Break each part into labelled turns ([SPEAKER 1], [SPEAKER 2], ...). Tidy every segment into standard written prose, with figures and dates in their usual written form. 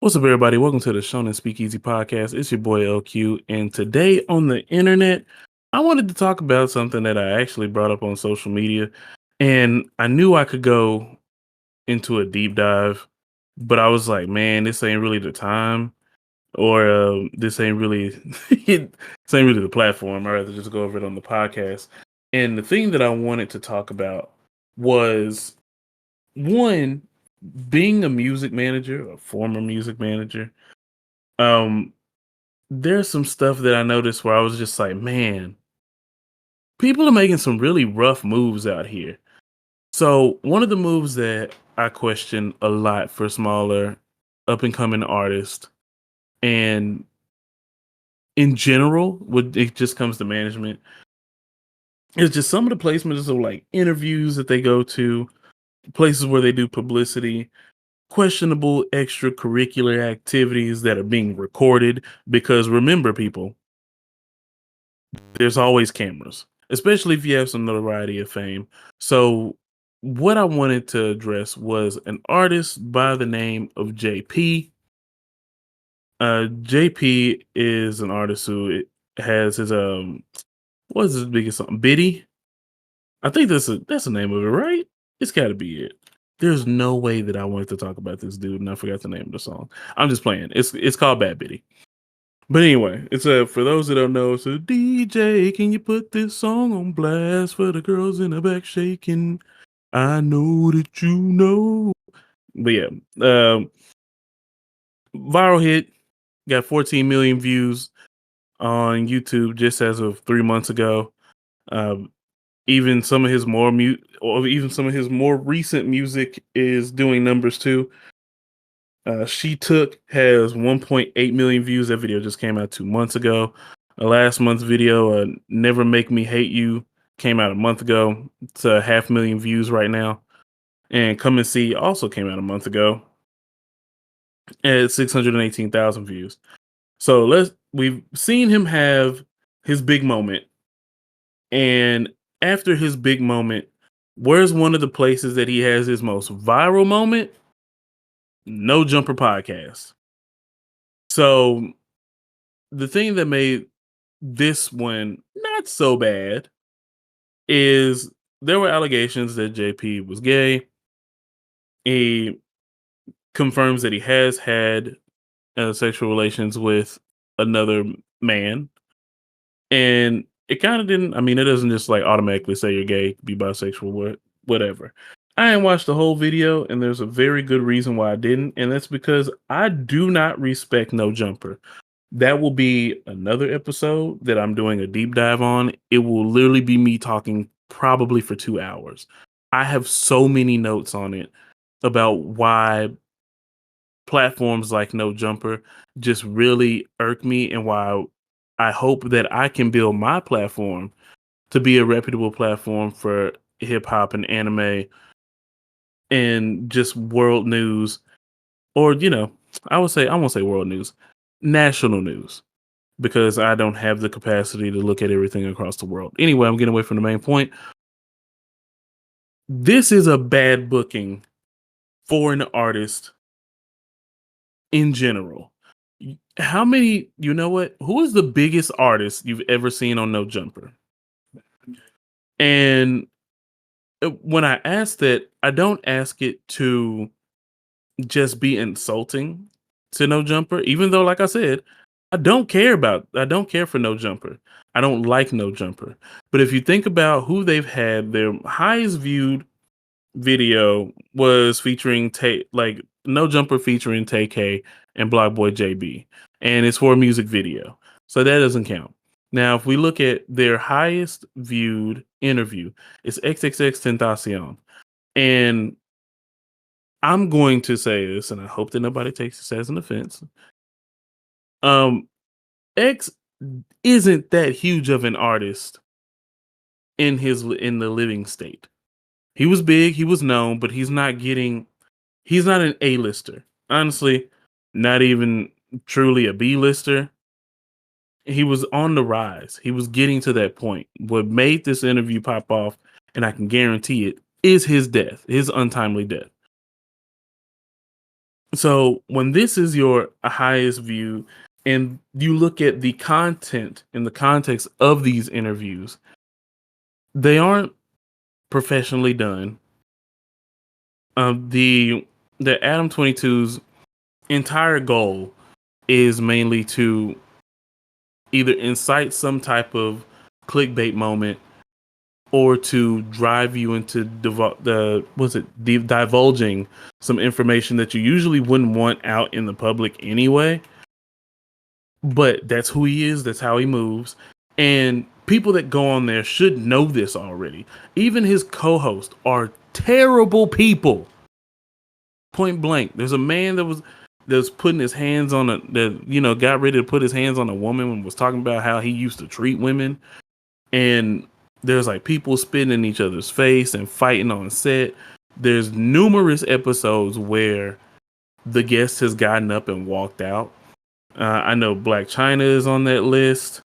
[SPEAKER 1] What's up, everybody? Welcome to the Shonen Speakeasy podcast. It's your boy LQ, and today on the internet, I wanted to talk about something that I actually brought up on social media, and I knew I could go into a deep dive, but I was like, man, this ain't really the time, or this ain't really, this ain't really the platform. I'd rather just go over it on the podcast. And the thing that I wanted to talk about was one, being a music manager, a former music manager. Um, there's some stuff that I noticed where I was just like, man, people are making some really rough moves out here. So one of the moves that I question a lot for smaller up and coming artists, and in general, when it just comes to management, is just some of the placements of like interviews that they go to, places where they do publicity, questionable extracurricular activities that are being recorded. Because remember, people, there's always cameras, especially if you have some notoriety of fame. So, what I wanted to address was an artist by the name of JP. JP is an artist who has his what is his biggest song? Biddy. I think that's the name of it, right? It's got to be it. There's no way that I wanted to talk about this dude and I forgot the name of the song. I'm just playing. It's called Bad Biddy. But anyway, it's a for those that don't know, it's a DJ. Can you put this song on blast for the girls in the back shaking? I know that you know. But yeah, viral hit, got 14 million views on YouTube just as of 3 months ago. Um, even some of his or even some of his more recent music is doing numbers too. She Took has 1.8 million views. That video just came out 2 months ago. Last month's video, Never Make Me Hate You, came out a month ago. It's a 500,000 views right now. And Come and See also came out a month ago at 618,000 views. So we've seen him have his big moment. And after his big moment, where's one of the places that he has his most viral moment? No Jumper Podcast. So the thing that made this one not so bad is there were allegations that JP was gay. He confirms that he has had sexual relations with another man. And it kind of didn't, I mean, it doesn't just like automatically say you're gay, be bisexual, whatever. I ain't watched the whole video, and there's a very good reason why I didn't. And that's because I do not respect No Jumper. That will be another episode that I'm doing a deep dive on. It will literally be me talking probably for 2 hours. I have so many notes on it about why platforms like No Jumper just really irk me, and why I hope that I can build my platform to be a reputable platform for hip hop and anime and just world news, or I won't say world news, national news, because I don't have the capacity to look at everything across the world. Anyway, I'm getting away from the main point. This is a bad booking for an artist in general. How many, you know what? Who is the biggest artist you've ever seen on No Jumper? And when I ask that, I don't ask it to just be insulting to No Jumper, even though, like I said, I don't care for No Jumper. I don't like No Jumper. But if you think about who they've had, their highest viewed video was featuring like No Jumper featuring Tay-K and Block Boy JB, and it's for a music video, so that doesn't count. Now, if we look at their highest viewed interview, it's XXX Tentacion, and I'm going to say this, and I hope that nobody takes this as an offense. X isn't that huge of an artist in the living state. He was big, he was known, but he's not an A-lister. Honestly, not even truly a B-lister. He was on the rise. He was getting to that point. What made this interview pop off, and I can guarantee it, is his untimely death. So when this is your highest view, and you look at the content in the context of these interviews, they aren't professionally done. The Adam 22's entire goal is mainly to either incite some type of clickbait moment or to drive you into divulging some information that you usually wouldn't want out in the public anyway. But that's who he is. That's how he moves. And people that go on there should know this already. Even his co-hosts are terrible people. Point blank. There's a man that was putting his hands on got ready to put his hands on a woman and was talking about how he used to treat women. And there's like people spitting in each other's face and fighting on set. There's numerous episodes where the guest has gotten up and walked out. I know Black China is on that list.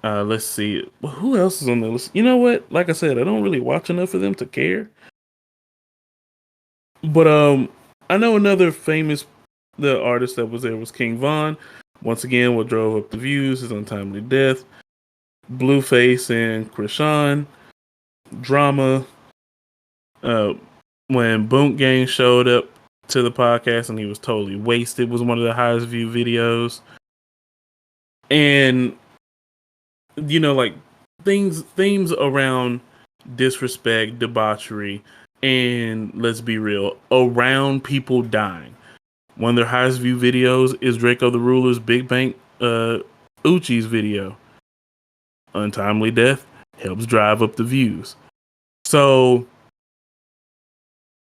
[SPEAKER 1] Let's see. Who else is on the list? You know what? Like I said, I don't really watch enough of them to care. But I know another famous the artist that was there was King Von. Once again, what drove up the views is Untimely Death. Blueface and Krishan. Drama. Uh, when Boont Gang showed up to the podcast and he was totally wasted was one of the highest viewed videos. And like themes around disrespect, debauchery, and let's be real, around people dying. One of their highest view videos is Draco the Ruler's Big Bank Uchi's video. Untimely Death helps drive up the views. So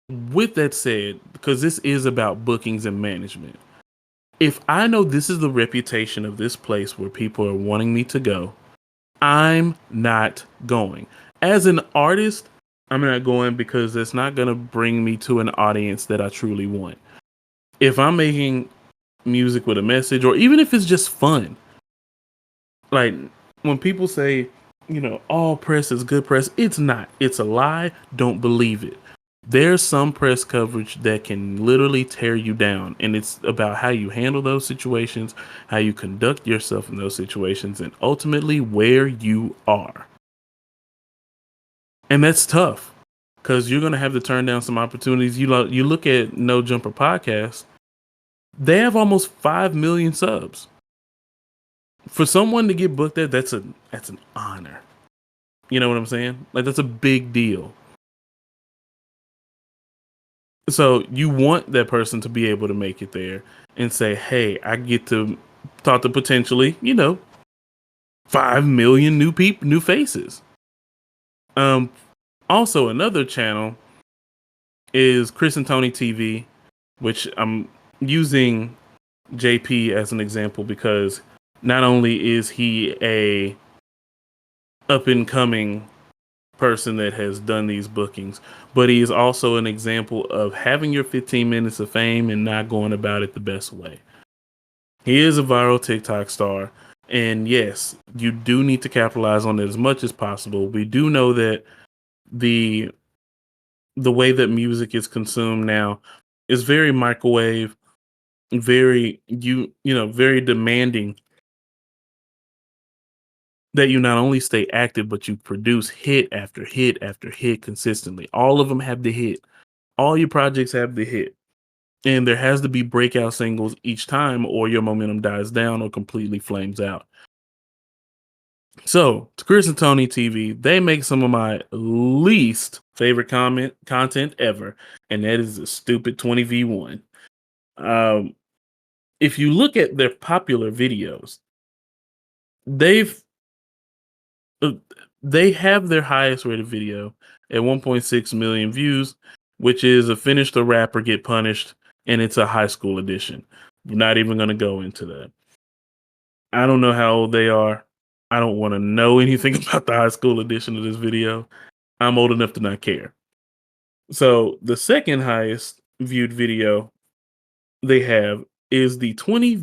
[SPEAKER 1] with that said, because this is about bookings and management, if I know this is the reputation of this place where people are wanting me to go, I'm not going. As an artist, I'm not going because it's not going to bring me to an audience that I truly want. If I'm making music with a message, or even if it's just fun, like when people say, all press is good press, it's not. It's a lie. Don't believe it. There's some press coverage that can literally tear you down. And it's about how you handle those situations, how you conduct yourself in those situations, and ultimately where you are. And that's tough because you're going to have to turn down some opportunities. You look at No Jumper Podcast, they have almost 5 million subs. For someone to get booked there, that's an honor. You know what I'm saying? Like, that's a big deal. So you want that person to be able to make it there and say, hey, I get to talk to potentially, 5 million new faces. Also another channel is Chris and Tony TV, which I'm using JP as an example because not only is he a up and coming person that has done these bookings, but he is also an example of having your 15 minutes of fame and not going about it the best way. He is a viral TikTok star, and yes, you do need to capitalize on it as much as possible. We do know that the way that music is consumed now is very microwave, very very demanding that you not only stay active, but you produce hit after hit after hit consistently. All of them have the hit. All your projects have the hit. And there has to be breakout singles each time or your momentum dies down or completely flames out. So, to Chris and Tony TV, they make some of my least favorite content ever, and that is the stupid 20v1. If you look at their popular videos, they've uh, they have their highest rated video at 1.6 million views, which is a Finish the Rapper Get Punished, and it's a high school edition. We're not even going to go into that. I don't know how old they are. I don't want to know anything about the high school edition of this video. I'm old enough to not care. So the second highest viewed video they have is the 20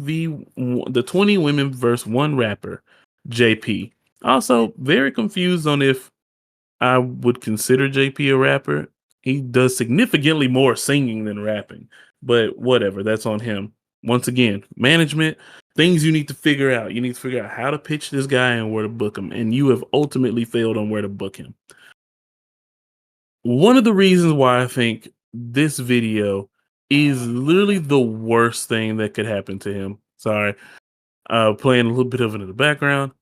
[SPEAKER 1] women versus one rapper, JP. Also, very confused on if I would consider JP a rapper. He does significantly more singing than rapping, but whatever, that's on him. Once again, management, things you need to figure out. You need to figure out how to pitch this guy and where to book him, and you have ultimately failed on where to book him. One of the reasons why I think this video is literally the worst thing that could happen to him. Sorry, playing a little bit of it in the background.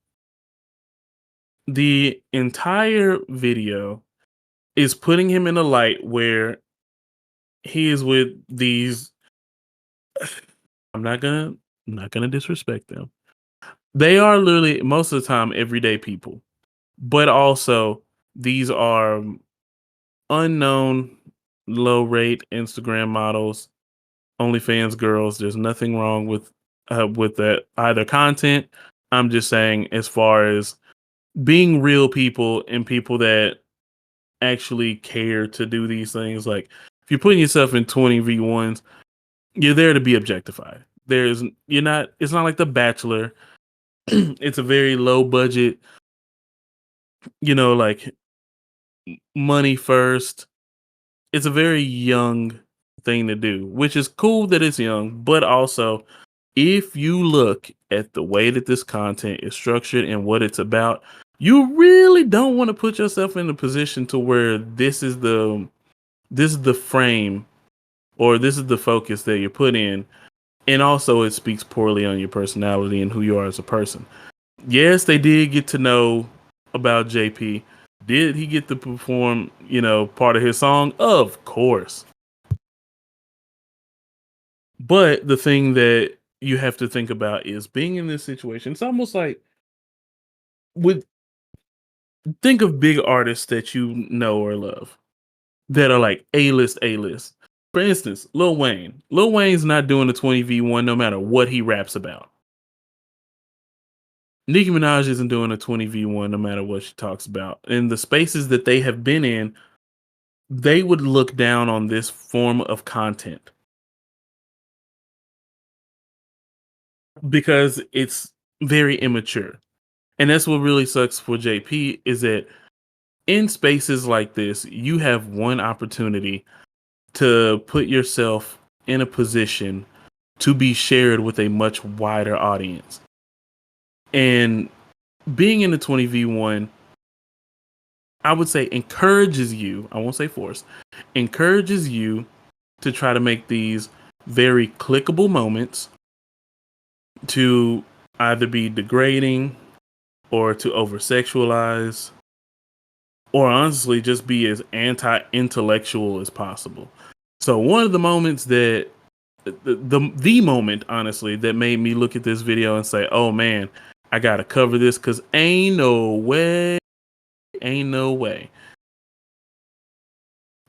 [SPEAKER 1] The entire video is putting him in a light where he is with these I'm not gonna I'm not gonna disrespect them. They are literally most of the time everyday people, but also these are unknown low rate Instagram models, OnlyFans girls. There's nothing wrong with that either content. I'm just saying as far as being real people and people that actually care to do these things. Like if you're putting yourself in 20v1s, you're there to be objectified. You're not. It's not like The Bachelor. It's a very low budget, like money first. It's a very young thing to do, which is cool that it's young, but also if you look at the way that this content is structured and what it's about, you really don't want to put yourself in a position to where this is the frame or this is the focus that you're put in. And also it speaks poorly on your personality and who you are as a person. Yes, they did get to know about JP. Did he get to perform, part of his song? Of course. But the thing that you have to think about is being in this situation. It's almost like would think of big artists that you know or love that are like A-list, A-list. For instance, Lil Wayne. Lil Wayne's not doing the 20v1 no matter what he raps about. Nicki Minaj isn't doing a 20v1 no matter what she talks about. In the spaces that they have been in, they would look down on this form of content because it's very immature. And that's what really sucks for JP is that in spaces like this, you have one opportunity to put yourself in a position to be shared with a much wider audience. And being in the 20v1, I would say encourages you, I won't say force, encourages you to try to make these very clickable moments to either be degrading or to over sexualize or honestly just be as anti-intellectual as possible. So one of the moments that the moment honestly that made me look at this video and say, "Oh man, I got to cover this cuz ain't no way. Ain't no way."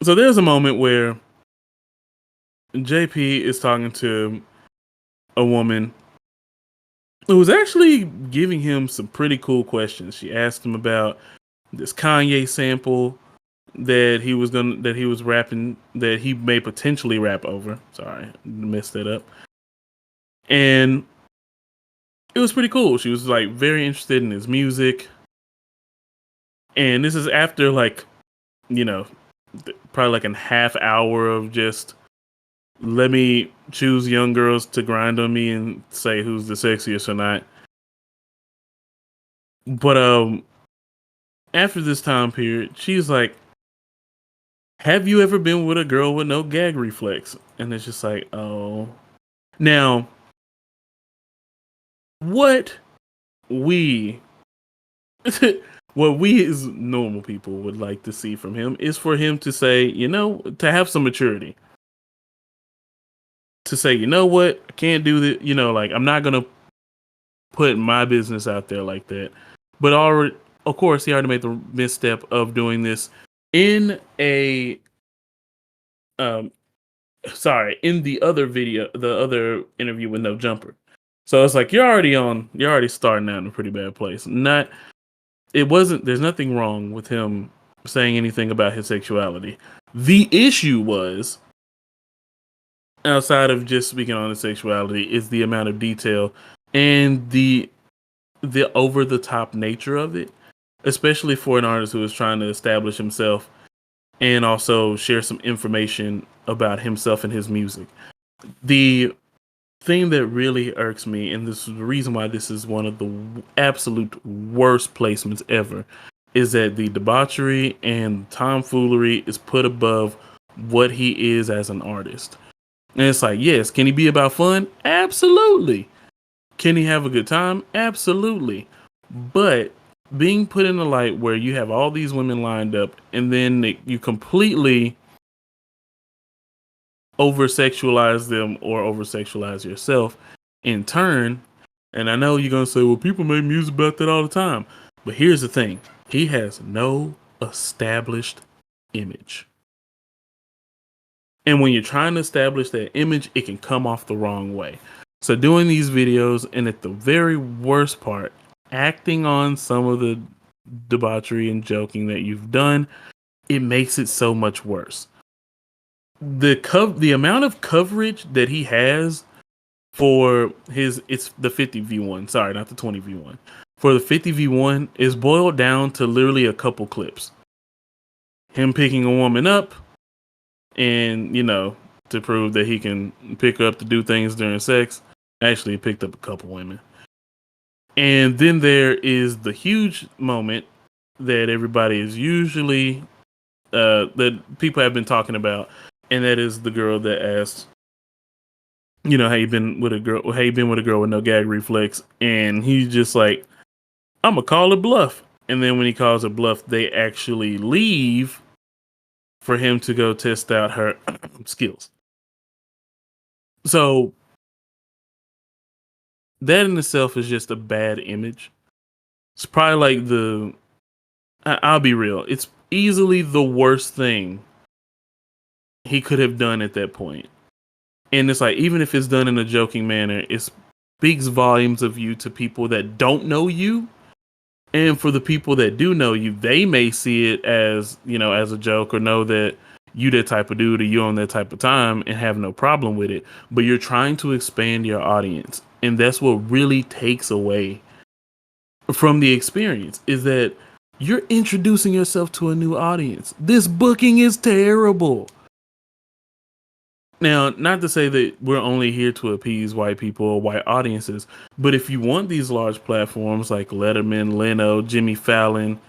[SPEAKER 1] So there's a moment where JP is talking to a woman who was actually giving him some pretty cool questions. She asked him about this Kanye sample that he was rapping that he may potentially rap over. Sorry, messed that up. And it was pretty cool. She was like very interested in his music. And this is after like, you know, probably like a half hour of just let me choose young girls to grind on me and say who's the sexiest or not. But after this time period, she's like, "Have you ever been with a girl with no gag reflex?" And it's just like, oh. Now, what we what we as normal people would like to see from him is for him to say, to have some maturity. To say, you know what, I can't do that, like I'm not gonna put my business out there like that. But already, of course, he already made the misstep of doing this in a um in the other video, the other interview with No Jumper. So it's like you're already starting out in a pretty bad place. There's nothing wrong with him saying anything about his sexuality. The issue was outside of just speaking on his sexuality is the amount of detail and the over the top nature of it, especially for an artist who is trying to establish himself and also share some information about himself and his music. The thing that really irks me, and this is the reason why this is one of the absolute worst placements ever, is that the debauchery and tomfoolery is put above what he is as an artist. And it's like, yes, can he be about fun? Absolutely. Can he have a good time? Absolutely. But being put in the light where you have all these women lined up and then you completely over sexualize them or over sexualize yourself in turn. And I know you're going to say, well, people make music about that all the time. But here's the thing, he has no established image. And when you're trying to establish that image, it can come off the wrong way. So doing these videos, and at the very worst part, acting on some of the debauchery and joking that you've done, it makes it so much worse. The amount of coverage that he has for it's the 50v1, sorry, not the 20v1. For the 50v1 is boiled down to literally a couple clips. Him picking a woman up and, to prove that he can pick her up to do things during sex. Actually, he picked up a couple women. And then there is the huge moment that everybody is usually that people have been talking about, and that is the girl that asked, how you been with a girl? How you been with a girl with no gag reflex? And he's just like, I'm gonna call it bluff. And then when he calls it bluff, they actually leave for him to go test out her skills. So that in itself is just a bad image. It's probably like I'll be real, it's easily the worst thing he could have done at that point. And it's like, even if it's done in a joking manner, it speaks volumes of you to people that don't know you. And for the people that do know you, they may see it as, as a joke, or know that you that type of dude or you on that type of time and have no problem with it. But you're trying to expand your audience. And that's what really takes away from the experience, is that you're introducing yourself to a new audience. This booking is terrible. Now, not to say that we're only here to appease white people or white audiences, but if you want these large platforms like Letterman, Leno, Jimmy Fallon,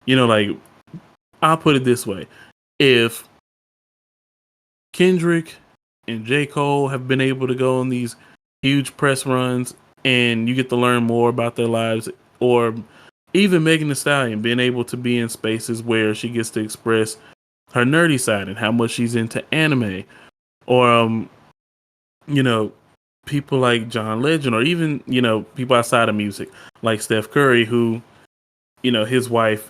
[SPEAKER 1] I'll put it this way. If Kendrick and J. Cole have been able to go on these huge press runs and you get to learn more about their lives, or even Megan Thee Stallion being able to be in spaces where she gets to express her nerdy side and how much she's into anime, or people like John Legend, or even people outside of music like Steph Curry, who his wife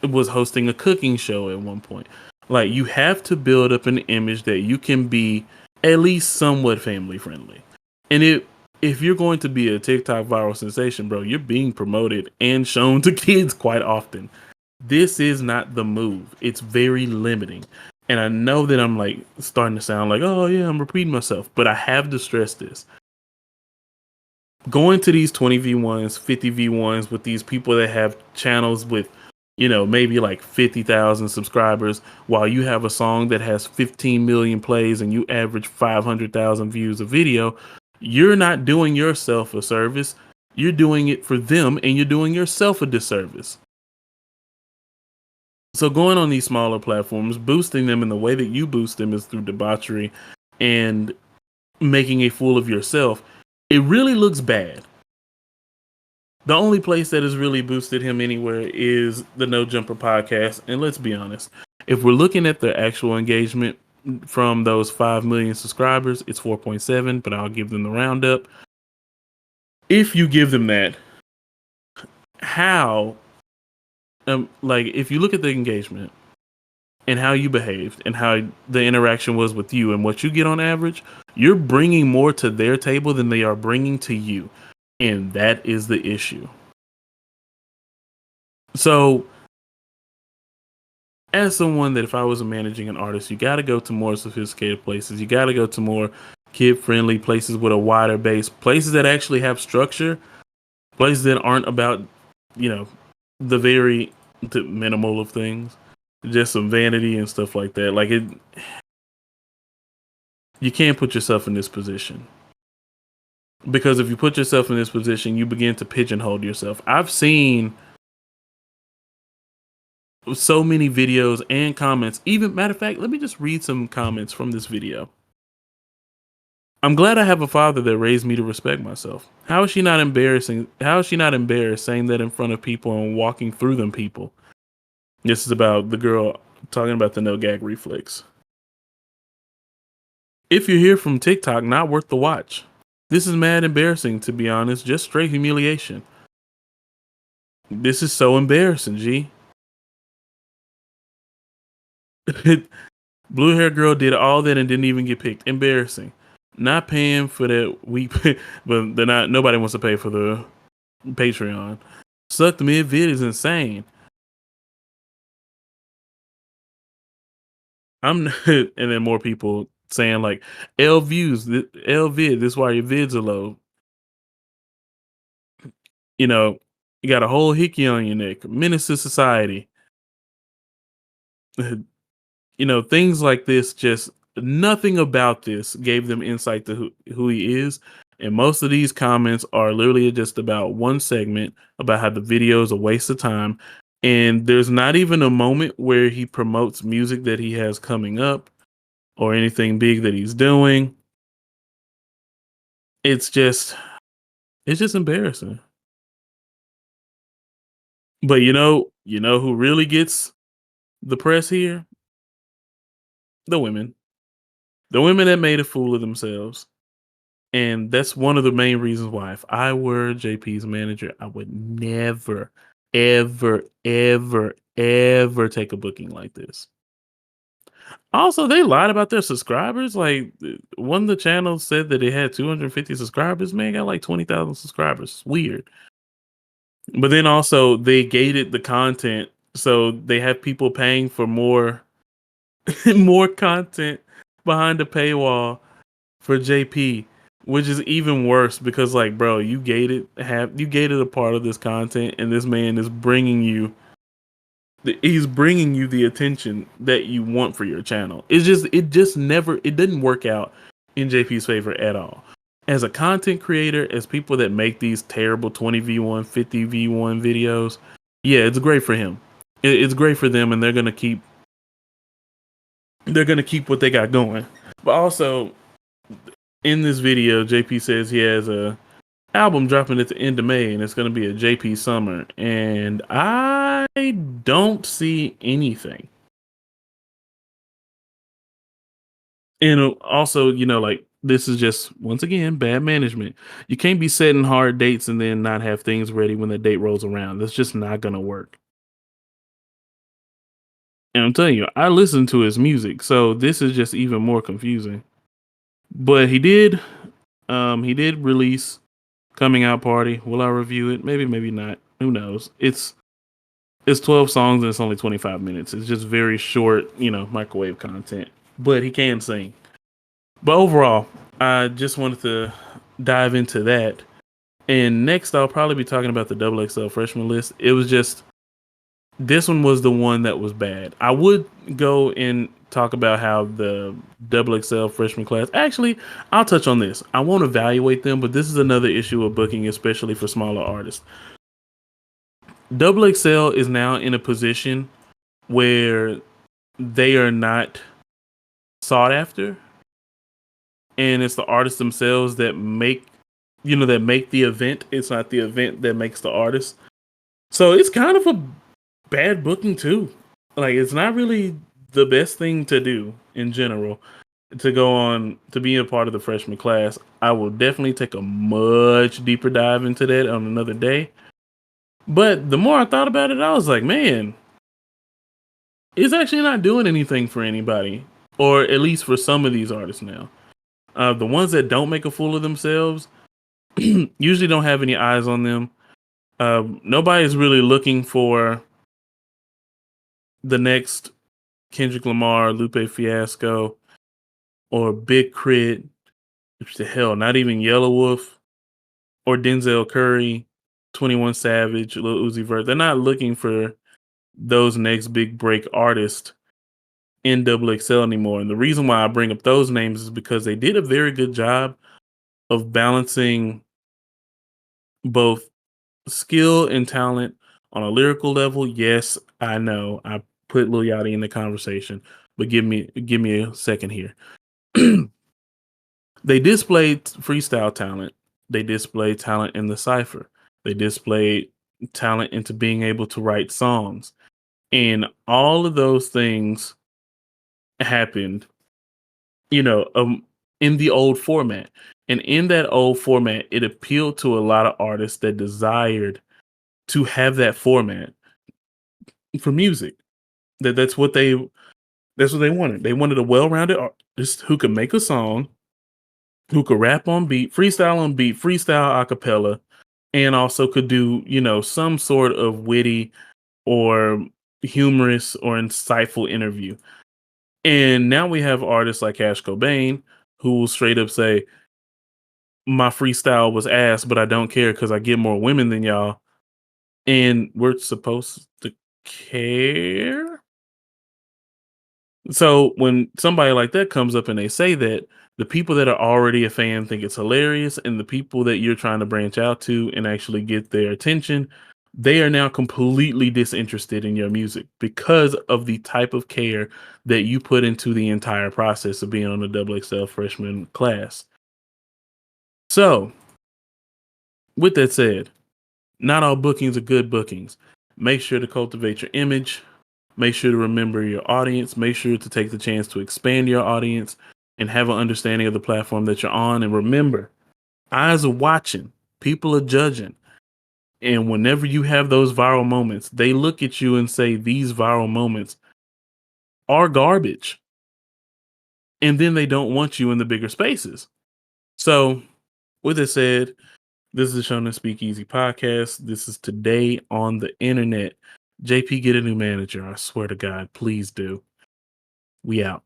[SPEAKER 1] was hosting a cooking show at one point. Like, you have to build up an image that you can be at least somewhat family friendly. And if you're going to be a TikTok viral sensation, bro, you're being promoted and shown to kids quite often. This is not the move. It's very limiting. And I know that I'm starting to sound like, oh yeah, I'm repeating myself, but I have to stress this. Going to these 20v1s, 50v1s with these people that have channels with, maybe like 50,000 subscribers, while you have a song that has 15 million plays and you average 500,000 views a video, you're not doing yourself a service. You're doing it for them, and you're doing yourself a disservice. So going on these smaller platforms, boosting them in the way that you boost them is through debauchery and making a fool of yourself. It really looks bad. The only place that has really boosted him anywhere is the No Jumper podcast. And let's be honest, if we're looking at the actual engagement from those 5 million subscribers, it's 4.7, but I'll give them the roundup. If you give them that, how, if you look at the engagement and how you behaved and how the interaction was with you and what you get on average, you're bringing more to their table than they are bringing to you. And that is the issue. So, as someone that, if I was managing an artist, you got to go to more sophisticated places. You got to go to more kid-friendly places with a wider base, places that actually have structure, places that aren't about, the very minimal of things. just some vanity and stuff like that. Like it, you can't put yourself in this position because if you put yourself in this position, you begin to pigeonhole yourself. I've seen so many videos and comments. Even matter of fact, let me just read some comments from this video. I'm glad I have a father that raised me to respect myself. How is she not embarrassing? How is she not embarrassed saying that in front of people and walking through them people? This is about the girl talking about the no gag reflex. If you're here from TikTok, not worth the watch. This is mad embarrassing, to be honest. Just straight humiliation. This is so embarrassing, G. Blue hair girl did all that and didn't even get picked. Embarrassing. Not paying for that week, but they're not. Nobody wants to pay for the Patreon. Sucked mid vid is insane. I'm and then more people saying like L views, L vid. This is why your vids are low. You know, you got a whole hickey on your neck. Menace to society. You know, things like this. Just nothing about this gave them insight to who he is. And most of these comments are literally just about one segment about how the video is a waste of time. And there's not even a moment where he promotes music that he has coming up or anything big that he's doing. It's just it's just embarrassing. But you know who really gets the press here? The women. The women that made a fool of themselves. And that's one of the main reasons why if I were JP's manager, I would never, ever, ever, ever take a booking like this. Also, they lied about their subscribers. Like one of the channels said that it had 250 subscribers. Man, got like 20,000 subscribers. It's weird. But then also they gated the content, so they have people paying for more more content behind the paywall for JP, which is even worse because like, bro, you gated a part of this content, and this man is bringing you he's bringing you the attention that you want for your channel. It didn't work out in JP's favor at all. As a content creator, as people that make these terrible 20v1, 50v1 videos, yeah, it's great for him. It's great for them, and they're gonna keep what they got going. But also, in this video, JP says he has a album dropping at the end of May, and it's gonna be a JP summer, and I don't see anything. And also, like this is just once again bad management. You can't be setting hard dates and then not have things ready when the date rolls around. That's just not gonna work. And I'm telling you, I listen to his music, so this is just even more confusing. But he did release Coming Out Party. Will I review it? Maybe, maybe not. Who knows? It's 12 songs and it's only 25 minutes. It's just very short, microwave content. But he can sing. But overall, I just wanted to dive into that. And next, I'll probably be talking about the Double XL freshman list. It was just this one was the one that was bad. I would go and talk about how the Double XL freshman class. Actually, I'll touch on this. I won't evaluate them, but this is another issue of booking, especially for smaller artists. Double XL is now in a position where they are not sought after, and it's the artists themselves that make the event. It's not the event that makes the artist. So it's kind of a bad booking too. Like it's not really the best thing to do in general to go on to be a part of the freshman class. I will definitely take a much deeper dive into that on another day. But the more I thought about it, I was like, man, it's actually not doing anything for anybody, or at least for some of these artists now. The ones that don't make a fool of themselves usually don't have any eyes on them. Nobody's really looking for the next Kendrick Lamar, Lupe Fiasco, or Big Crit, which the hell, not even Yellow Wolf, or Denzel Curry, 21 Savage, Lil Uzi Vert. They're not looking for those next big break artists in double XL anymore. And the reason why I bring up those names is because they did a very good job of balancing both skill and talent on a lyrical level. Yes, I know I put Lil Yachty in the conversation, but give me a second here. They displayed freestyle talent. They displayed talent in the cipher. They displayed talent into being able to write songs. And all of those things happened, you know, in the old format. And in that old format, it appealed to a lot of artists that desired to have that format for music. That's what they wanted. They wanted a well-rounded artist who could make a song, who could rap on beat, freestyle a cappella, and also could do, some sort of witty or humorous or insightful interview. And now we have artists like Cash Cobain who will straight up say, "My freestyle was ass, but I don't care because I get more women than y'all." And we're supposed to care? So when somebody like that comes up and they say that, the people that are already a fan think it's hilarious, and the people that you're trying to branch out to and actually get their attention, they are now completely disinterested in your music because of the type of care that you put into the entire process of being on the double XL freshman class. So, with that said, not all bookings are good bookings. Make sure to cultivate your image. Make sure to remember your audience. Make sure to take the chance to expand your audience and have an understanding of the platform that you're on. And remember, eyes are watching, people are judging. And whenever you have those viral moments, they look at you and say, these viral moments are garbage. And then they don't want you in the bigger spaces. So, with that said, this is the Shonen Speakeasy podcast. This is Today on the Internet. JP, get a new manager. I swear to God, please do. We out.